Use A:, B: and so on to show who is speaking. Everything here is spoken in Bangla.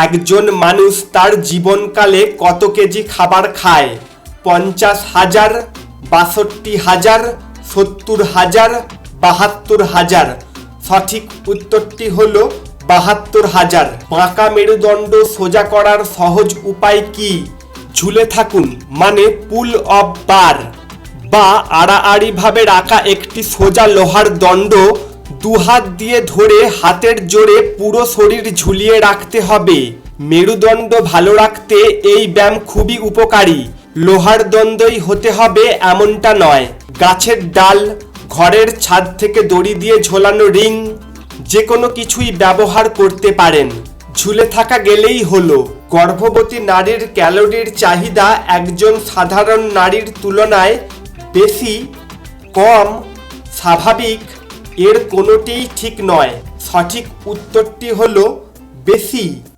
A: একজন মানুষ তার জীবনকালে কত কেজি খাবার খায়? 50,000, 62,000, 70,000, 72,000। সঠিক উত্তরটি হলো 72,000। বাঁকা মেরুদণ্ড সোজা করার সহজ উপায় কি? ঝুলে থাকুন মানে পুল অফ বার, বা আড়াআড়িভাবে রাখা একটি সোজা লোহার দণ্ড দুহাত দিয়ে ধরে হাতের জোরে পুরো শরীর ঝুলিয়ে রাখতে হবে। মেরুদণ্ড ভালো রাখতে এই ব্যায়াম খুবই উপকারী। লোহার দণ্ডই হতে হবে এমনটা নয়। গাছের ডাল, ঘরের ছাদ থেকে দড়ি দিয়ে ঝোলানো রিং, যে কোনো কিছুই ব্যবহার করতে পারেন। ঝুলে থাকা গেলেই হলো। গর্ভবতী নারীর ক্যালোরির চাহিদা একজন সাধারণ নারীর তুলনায় বেশি, কম, স্বাভাবিক, এর কোনোটিই ঠিক নয়। সঠিক উত্তরটি হলো বেশি।